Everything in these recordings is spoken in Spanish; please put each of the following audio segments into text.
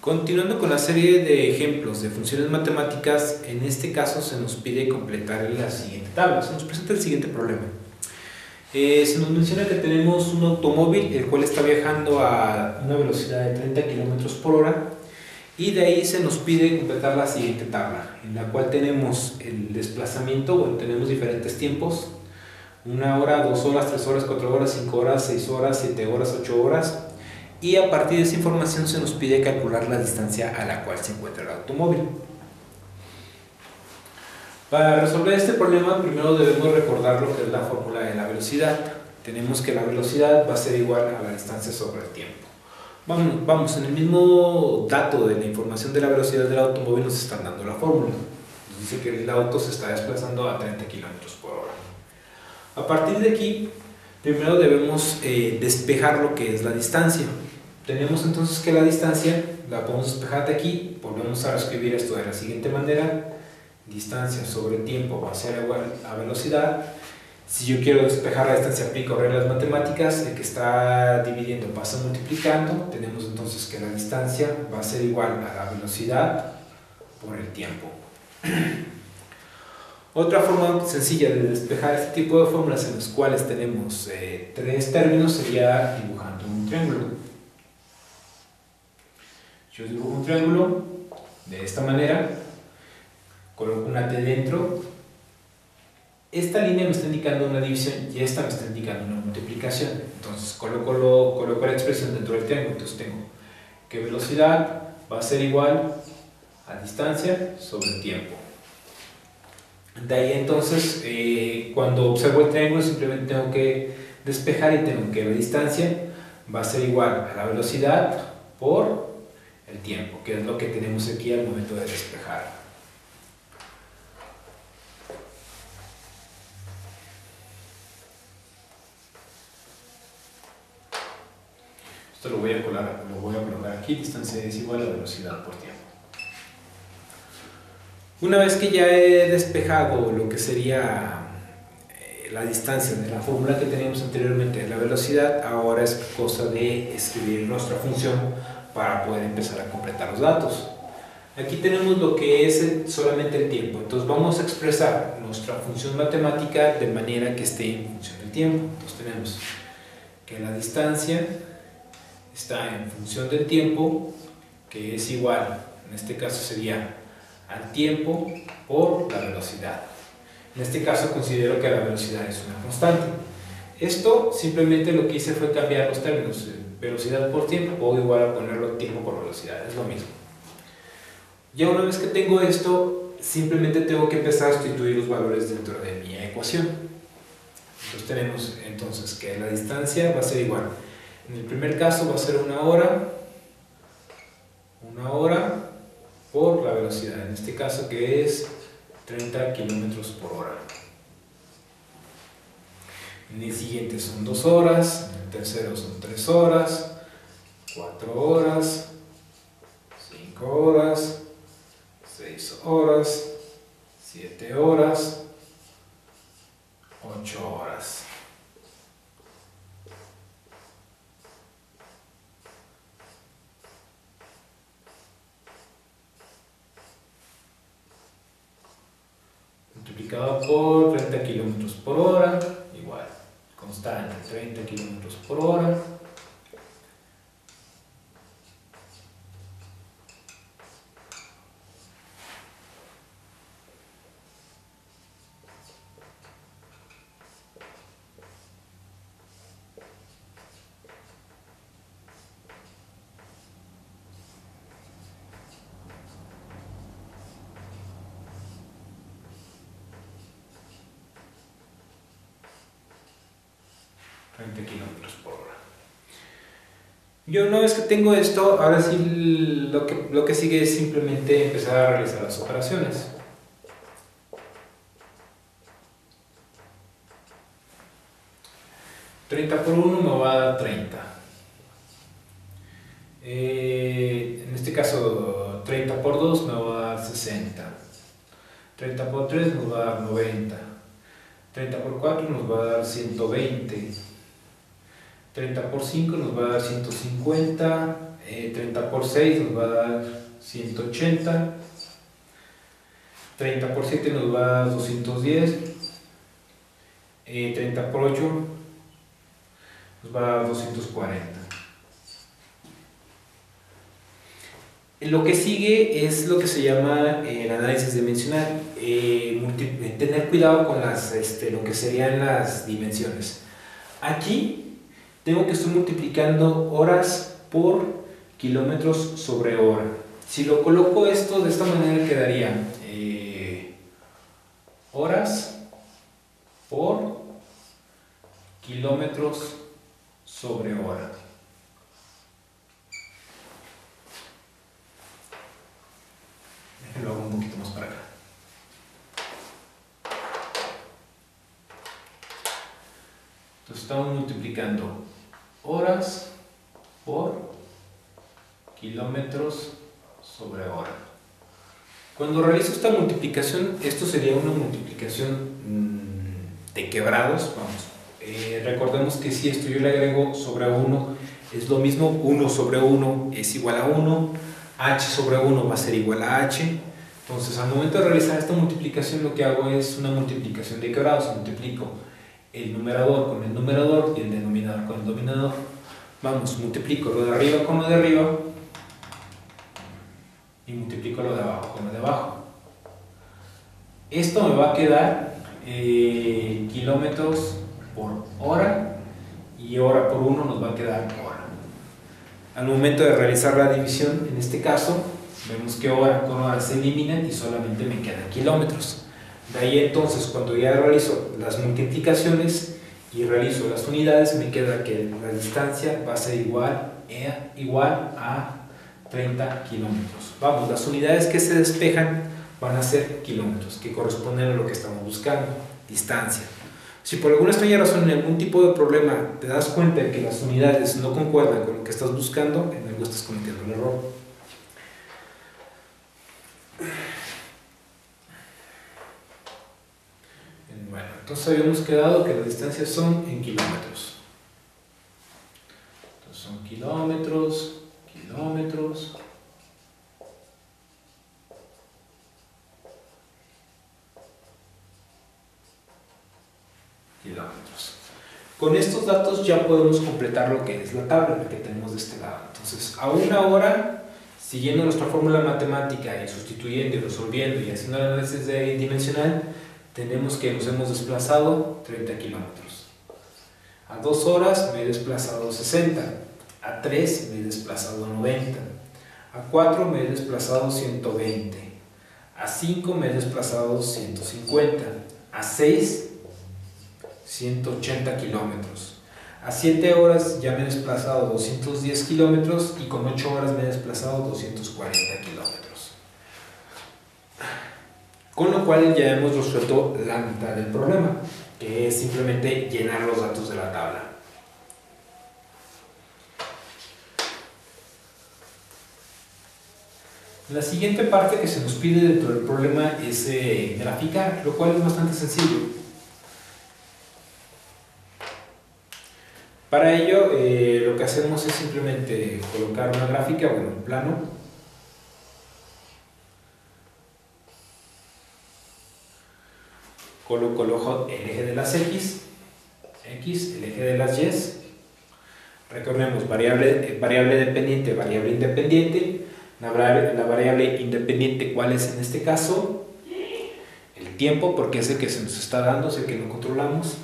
Continuando con la serie de ejemplos de funciones matemáticas, en este caso se nos pide completar la siguiente tabla. Se nos presenta el siguiente problema. Se nos menciona que tenemos un automóvil el cual está viajando a una velocidad de 30 km por hora y de ahí se nos pide completar la siguiente tabla, en la cual tenemos el desplazamiento, bueno, tenemos diferentes tiempos: 1 hora, 2 horas, 3 horas, 4 horas, 5 horas, 6 horas, 7 horas, 8 horas. Y a partir de esa información se nos pide calcular la distancia a la cual se encuentra el automóvil. Para resolver este problema, primero debemos recordar lo que es la fórmula de la velocidad. Tenemos que la velocidad va a ser igual a la distancia sobre el tiempo. Vamos, en el mismo dato de la información de la velocidad del automóvil nos están dando la fórmula. Nos dice que el auto se está desplazando a 30 km por hora. A partir de aquí, primero debemos despejar lo que es la distancia. Tenemos entonces que la distancia la podemos despejar de aquí. Volvemos a escribir esto de la siguiente manera: distancia sobre tiempo va a ser igual a velocidad. Si yo quiero despejar la distancia, aplico reglas matemáticas. El que está dividiendo pasa multiplicando. Tenemos entonces que la distancia va a ser igual a la velocidad por el tiempo. Otra forma sencilla de despejar este tipo de fórmulas en las cuales tenemos tres términos sería dibujando un triángulo. Yo dibujo un triángulo de esta manera, coloco una T dentro. Esta línea me está indicando una división y esta me está indicando una multiplicación. Entonces coloco la expresión dentro del triángulo. Entonces tengo que velocidad va a ser igual a distancia sobre el tiempo. De ahí entonces, cuando observo el triángulo, simplemente tengo que despejar y tengo que la distancia va a ser igual a la velocidad por el tiempo, que es lo que tenemos aquí al momento de despejar. Esto lo voy a colocar aquí: distancia es igual a velocidad por tiempo. Una vez que ya he despejado lo que sería la distancia de la fórmula que teníamos anteriormente de la velocidad, ahora es cosa de escribir nuestra función para poder empezar a completar los datos. Aquí tenemos lo que es solamente el tiempo, entonces vamos a expresar nuestra función matemática de manera que esté en función del tiempo. Entonces tenemos que la distancia está en función del tiempo, que es igual, en este caso sería al tiempo por la velocidad. En este caso considero que la velocidad es una constante. Esto simplemente lo que hice fue cambiar los términos: velocidad por tiempo, puedo igual a ponerlo tiempo por velocidad, es lo mismo. Ya una vez que tengo esto, simplemente tengo que empezar a sustituir los valores dentro de mi ecuación. Entonces tenemos entonces que la distancia va a ser igual, en el primer caso va a ser 1 hora por la velocidad, en este caso que es 30 km por hora. En el siguiente son 2 horas, en el tercero son 3 horas, 4 horas, 5 horas, 6 horas, 7 horas, 8 horas. Multiplicado por 30 km por hora, igual, constante, 30 km por hora. Km por hora. Yo una vez que tengo esto, ahora sí lo que sigue es simplemente empezar a realizar las operaciones. $30 por 1 me va a dar 30. En este caso 30 por 2 me va a dar 60. 30 por 3 nos va a dar 90. 30 por 4 nos va a dar 120. 30 por 5 nos va a dar 150. 30 por 6 nos va a dar 180, 30 por 7 nos va a dar 210, 30 por 8 nos va a dar 240. Lo que sigue es lo que se llama el análisis dimensional. Tener cuidado con lo que serían las dimensiones. Aquí tengo que estar multiplicando horas por kilómetros sobre hora. Si lo coloco esto de esta manera quedaría horas por kilómetros sobre hora. Lo hago un poquito más para acá. Entonces estamos multiplicando horas por kilómetros sobre hora. Cuando realizo esta multiplicación, esto sería una multiplicación de quebrados. Vamos. Recordemos que si esto yo le agrego sobre 1, es lo mismo, 1 sobre 1 es igual a 1, h sobre 1 va a ser igual a h. Entonces al momento de realizar esta multiplicación lo que hago es una multiplicación de quebrados. Multiplico el numerador con el numerador y el denominador con el denominador. Vamos, multiplico lo de arriba con lo de arriba y multiplico lo de abajo con lo de abajo. Esto me va a quedar kilómetros por hora, y hora por 1 nos va a quedar hora. Al momento de realizar la división, en este caso, vemos que hora con hora se eliminan y solamente me quedan kilómetros. De ahí entonces, cuando ya realizo las multiplicaciones y realizo las unidades, me queda que la distancia va a ser igual a 30 kilómetros. Vamos, las unidades que se despejan van a ser kilómetros, que corresponden a lo que estamos buscando, distancia. Si por alguna extraña razón en algún tipo de problema te das cuenta de que las unidades no concuerdan con lo que estás buscando, en algo estás cometiendo un error. Bueno, entonces habíamos quedado que las distancias son en kilómetros. Entonces son kilómetros, kilómetros. Kilómetros. Con estos datos ya podemos completar lo que es la tabla que tenemos de este lado. Entonces, a una hora, siguiendo nuestra fórmula matemática y sustituyendo y resolviendo y haciendo el análisis dimensional, tenemos que nos hemos desplazado 30 kilómetros. A 2 horas me he desplazado 60. A 3 me he desplazado 90. A 4 me he desplazado 120. A 5 me he desplazado 150. A 6 180 kilómetros. A 7 horas ya me he desplazado 210 kilómetros y con 8 horas me he desplazado 240 kilómetros. Con lo cual ya hemos resuelto la mitad del problema, que es simplemente llenar los datos de la tabla. La siguiente parte que se nos pide dentro del problema es graficar, lo cual es bastante sencillo. Para ello, lo que hacemos es simplemente colocar una gráfica, bueno, un plano. Coloco el eje de las X, el eje de las Y. Recordemos, variable dependiente, variable independiente. La variable independiente, ¿cuál es en este caso? El tiempo, porque es el que se nos está dando, es el que no controlamos.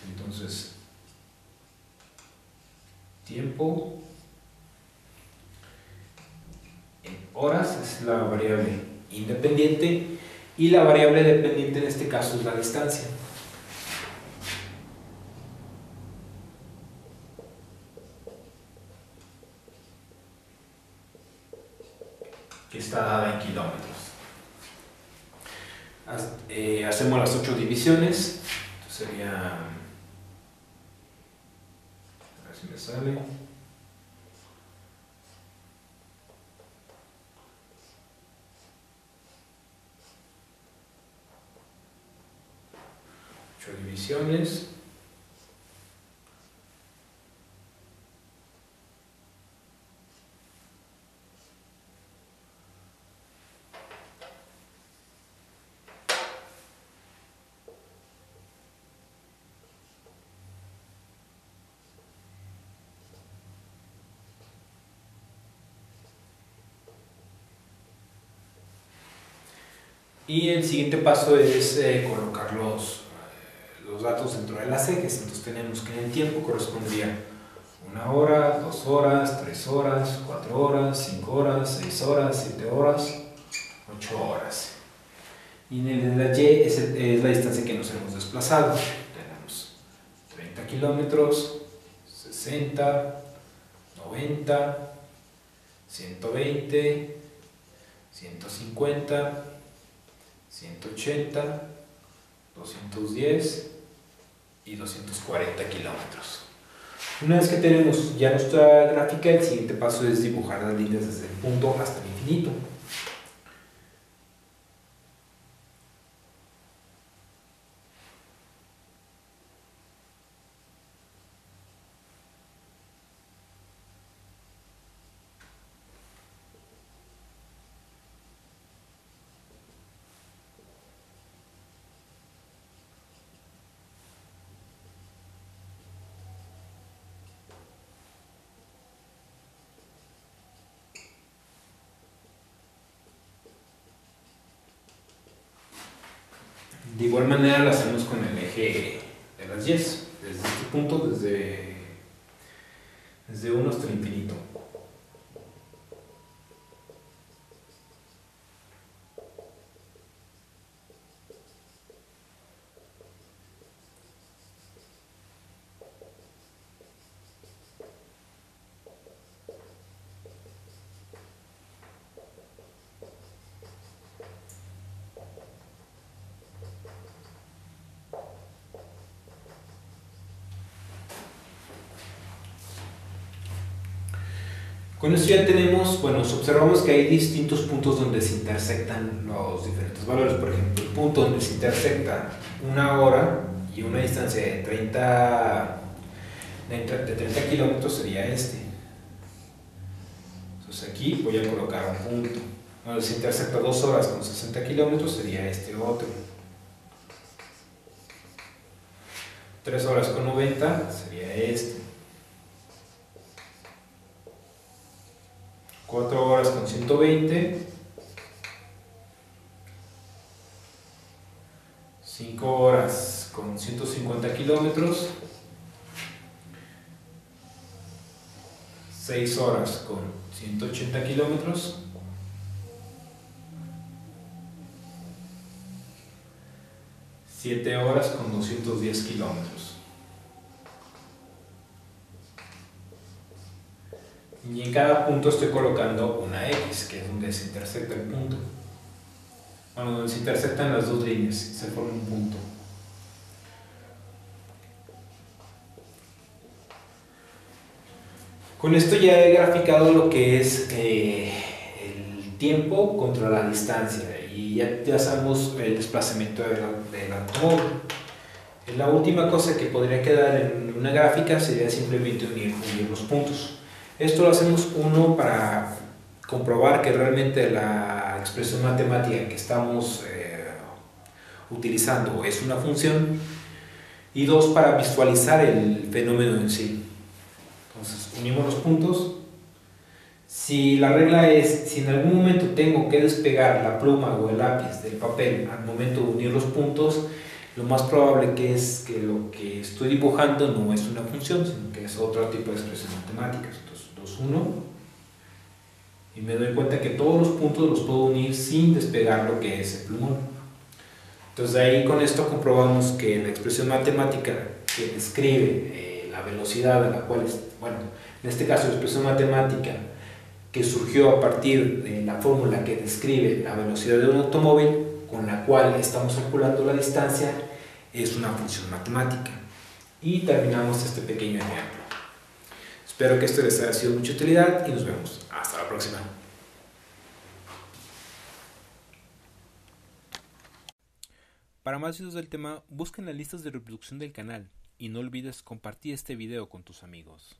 Entonces, tiempo en horas es la variable independiente, y la variable dependiente en este caso es la distancia, que está dada en kilómetros. Hacemos las 8 divisiones. Entonces sería, a ver si me sale, divisiones. Y el siguiente paso es colocar los datos dentro de las ejes. Entonces tenemos que en el tiempo correspondería 1 hora, 2 horas, 3 horas, 4 horas, 5 horas, 6 horas, 7 horas, 8 horas. Y en el de la Y es la distancia que nos hemos desplazado. Tenemos 30 kilómetros, 60, 90, 120, 150, 180, 210 y 240 kilómetros. Una vez que tenemos ya nuestra gráfica, el siguiente paso es dibujar las líneas desde el punto hasta el infinito. De igual manera lo hacemos con el eje de las Y, desde este punto, desde 1 hasta el infinito. Con esto ya tenemos, bueno, observamos que hay distintos puntos donde se intersectan los diferentes valores. Por ejemplo, el punto donde se intersecta 1 hora y una distancia de 30 kilómetros sería este. Entonces aquí voy a colocar un punto. Donde se intersecta 2 horas con 60 kilómetros sería este otro. 3 horas con 90 sería este. 4 horas con 120, 5 horas con 150 kilómetros, 6 horas con 180 kilómetros, 7 horas con 210 kilómetros. Y en cada punto estoy colocando una X, que es donde se intersecta el punto. Bueno, donde se intersectan las dos líneas, se forma un punto. Con esto ya he graficado lo que es el tiempo contra la distancia y ya sabemos el desplazamiento del automóvil. La última cosa que podría quedar en una gráfica sería simplemente unir los puntos. Esto lo hacemos para comprobar que realmente la expresión matemática que estamos utilizando es una función, y 2, para visualizar el fenómeno en sí. Entonces unimos los puntos. Si la regla es, si en algún momento tengo que despegar la pluma o el lápiz del papel al momento de unir los puntos, lo más probable que es que lo que estoy dibujando no es una función, sino que es otro tipo de expresión matemática. Entonces los uno y me doy cuenta que todos los puntos los puedo unir sin despegar lo que es el plumón. Entonces ahí con esto comprobamos que la expresión matemática que describe la velocidad a la cual, bueno, en este caso la expresión matemática que surgió a partir de la fórmula que describe la velocidad de un automóvil, con la cual estamos calculando la distancia, es una función matemática. Y terminamos este pequeño ejemplo. Espero que esto les haya sido de mucha utilidad y nos vemos. Hasta la próxima. Para más videos del tema, busca en las listas de reproducción del canal y no olvides compartir este video con tus amigos.